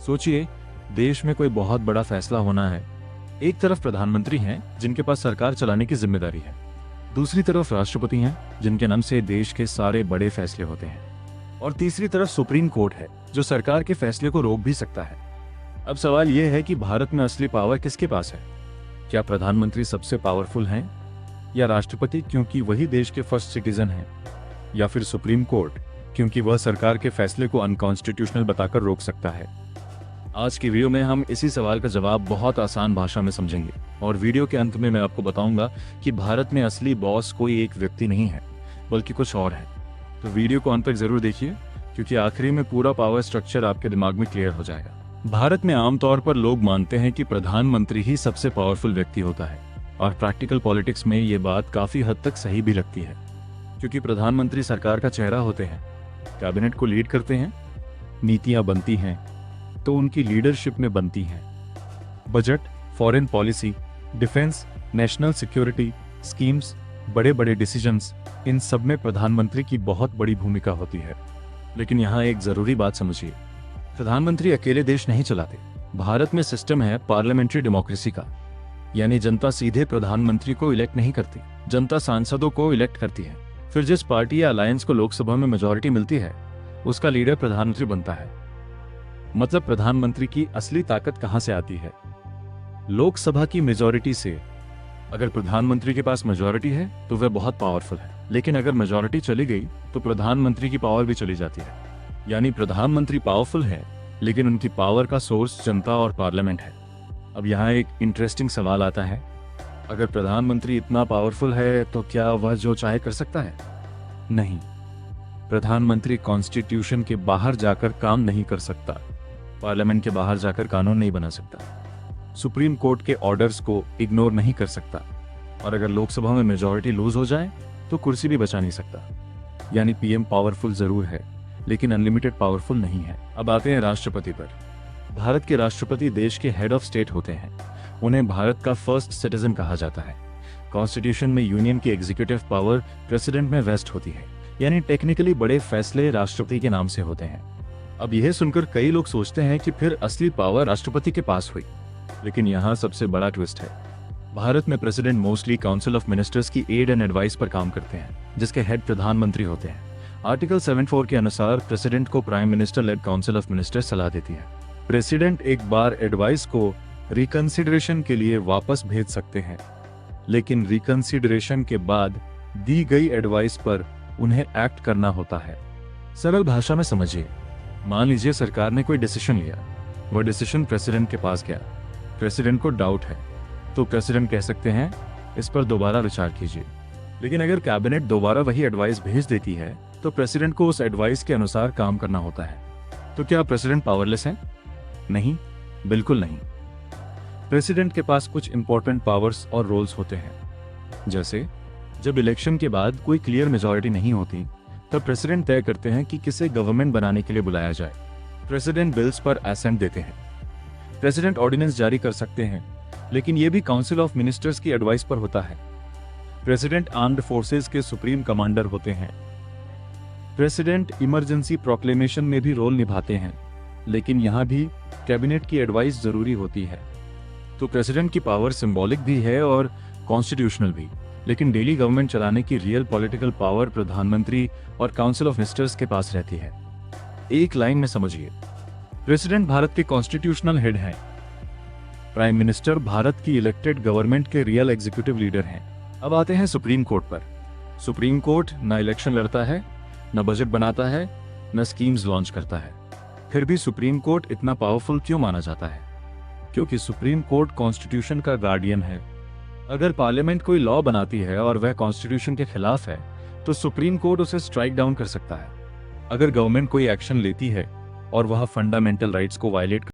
सोचिए, देश में कोई बहुत बड़ा फैसला होना है। एक तरफ प्रधानमंत्री हैं जिनके पास सरकार चलाने की जिम्मेदारी है, दूसरी तरफ राष्ट्रपति हैं जिनके नाम से देश के सारे बड़े फैसले होते हैं, और तीसरी तरफ सुप्रीम कोर्ट है जो सरकार के फैसले को रोक भी सकता है। अब सवाल यह है कि भारत में असली पावर किसके पास है? क्या प्रधानमंत्री सबसे पावरफुल हैं, या राष्ट्रपति क्योंकि वही देश के फर्स्ट सिटीजन हैं, या फिर सुप्रीम कोर्ट क्योंकि वह सरकार के फैसले को अनकॉन्स्टिट्यूशनल बताकर रोक सकता है? आज की वीडियो में हम इसी सवाल का जवाब बहुत आसान भाषा में समझेंगे, और वीडियो के अंत में मैं आपको बताऊंगा कि भारत में असली बॉस कोई एक व्यक्ति नहीं है बल्कि कुछ और है। तो वीडियो को अंत तक जरूर देखिए, क्योंकि आखिरी में पूरा पावर स्ट्रक्चर आपके दिमाग में क्लियर हो जाएगा। भारत में आमतौर पर लोग मानते हैं कि प्रधानमंत्री ही सबसे पावरफुल व्यक्ति होता है, और प्रैक्टिकल पॉलिटिक्स में ये बात काफी हद तक सही भी लगती है, क्योंकि प्रधानमंत्री सरकार का चेहरा होते हैं, कैबिनेट को लीड करते हैं, नीतियां बनती हैं तो उनकी लीडरशिप में बनती हैं। Budget, foreign policy, defence, national security, schemes, बड़े बड़े डिसीजंस, इन सब में प्रधानमंत्री की बहुत बड़ी भूमिका होती है। लेकिन यहाँ एक जरूरी बात समझिए, प्रधानमंत्री अकेले देश नहीं चलाते। भारत में सिस्टम है पार्लियामेंट्री डेमोक्रेसी का, यानी जनता सीधे प्रधानमंत्री को इलेक्ट नहीं करती, जनता सांसदों को इलेक्ट करती है। फिर जिस पार्टी या अलायंस को लोकसभा में मेजॉरिटी मिलती है, उसका लीडर प्रधानमंत्री बनता है। मतलब प्रधानमंत्री की असली ताकत कहां से आती है? लोकसभा की मेजॉरिटी से। अगर प्रधानमंत्री के पास मेजॉरिटी है तो वह बहुत पावरफुल है, लेकिन अगर मेजॉरिटी चली गई तो प्रधानमंत्री की पावर भी चली जाती है। यानी प्रधानमंत्री पावरफुल है, लेकिन उनकी पावर का सोर्स जनता और पार्लियामेंट है। अब यहाँ एक इंटरेस्टिंग सवाल आता है, अगर प्रधानमंत्री इतना पावरफुल है तो क्या वह जो चाहे कर सकता है? नहीं, प्रधानमंत्री कॉन्स्टिट्यूशन के बाहर जाकर काम नहीं कर सकता, पार्लियामेंट के बाहर जाकर कानून नहीं बना सकता, सुप्रीम कोर्ट के ऑर्डर्स को इग्नोर नहीं कर सकता, और अगर लोकसभा में मेजॉरिटी लूज हो जाए तो कुर्सी भी बचा नहीं सकता। यानी पीएम पावरफुल जरूर है, लेकिन अनलिमिटेड पावरफुल नहीं है। अब आते हैं राष्ट्रपति पर। भारत के राष्ट्रपति देश के हेड ऑफ स्टेट होते हैं। उन्हें भारत का फर्स्ट सिटीजन कहा जाता है। कॉन्स्टिट्यूशन में यूनियन की एग्जीक्यूटिव पावर प्रेसिडेंट में वेस्ट होती है, यानी टेक्निकली बड़े फैसले राष्ट्रपति के नाम से होते हैं। अब यह सुनकर कई लोग सोचते हैं कि फिर असली पावर राष्ट्रपति के पास हुई, लेकिन यहाँ सबसे बड़ा ट्विस्ट है। भारत में president mostly council of ministers की एड एंड एडवाइस पर काम करते हैं, जिसके हेड प्रधानमंत्री होते हैं। आर्टिकल 74 के अनुसार प्रेसिडेंट को prime minister led council of ministers सलाह देती है। प्रेसिडेंट एक बार एडवाइस को रिकंसिडरेशन के लिए वापस भेज सकते हैं, लेकिन रिकंसिडरेशन के बाद दी गई एडवाइस पर उन्हें एक्ट करना होता है। सरल भाषा में समझिए, मान लीजिए सरकार ने कोई डिसीजन लिया, वह डिसीजन प्रेसिडेंट के पास गया, प्रेसिडेंट को डाउट है, तो प्रेसिडेंट कह सकते हैं इस पर दोबारा विचार कीजिए। लेकिन अगर कैबिनेट दोबारा वही एडवाइस भेज देती है तो प्रेसिडेंट को उस एडवाइस के अनुसार काम करना होता है। तो क्या प्रेसिडेंट पावरलेस है? नहीं, बिल्कुल नहीं। प्रेसिडेंट के पास कुछ इंपॉर्टेंट पावर्स और रोल्स होते हैं। जैसे जब इलेक्शन के बाद कोई क्लियर मेजॉरिटी नहीं होती, तब प्रेसिडेंट तय करते हैं कि किसे गवर्नमेंट बनाने के लिए बुलाया जाए। प्रेसिडेंट बिल्स पर असेंट देते हैं। प्रेसिडेंट ऑर्डिनेंस जारी कर सकते हैं, लेकिन यह भी काउंसिल ऑफ मिनिस्टर्स की एडवाइस पर होता है। प्रेसिडेंट आर्म्ड फोर्सेस के सुप्रीम कमांडर होते हैं। प्रेसिडेंट इमरजेंसी प्रोक्लेमेशन में भी रोल निभाते हैं, लेकिन यहाँ भी कैबिनेट की एडवाइस जरूरी होती है। तो प्रेसिडेंट की पावर सिंबॉलिक भी है और कॉन्स्टिट्यूशनल भी, लेकिन डेली गवर्नमेंट चलाने की रियल पॉलिटिकल पावर प्रधानमंत्री और काउंसिल ऑफ मिनिस्टर्स के पास रहती है। एक लाइन में समझिए, प्रेसिडेंट भारत के कॉन्स्टिट्यूशनल हेड हैं, प्राइम मिनिस्टर भारत की इलेक्टेड गवर्नमेंट के रियल एग्जीक्यूटिव लीडर हैं। अब आते हैं सुप्रीम कोर्ट पर। सुप्रीम कोर्ट न इलेक्शन लड़ता है, न बजट बनाता है, न स्कीम्स लॉन्च करता है। फिर भी सुप्रीम कोर्ट इतना पावरफुल क्यों माना जाता है? क्योंकि सुप्रीम कोर्ट कॉन्स्टिट्यूशन का गार्डियन है। अगर पार्लियामेंट कोई लॉ बनाती है और वह कॉन्स्टिट्यूशन के खिलाफ है, तो सुप्रीम कोर्ट उसे स्ट्राइक डाउन कर सकता है। अगर गवर्नमेंट कोई एक्शन लेती है और वह फंडामेंटल राइट्स को वायलेट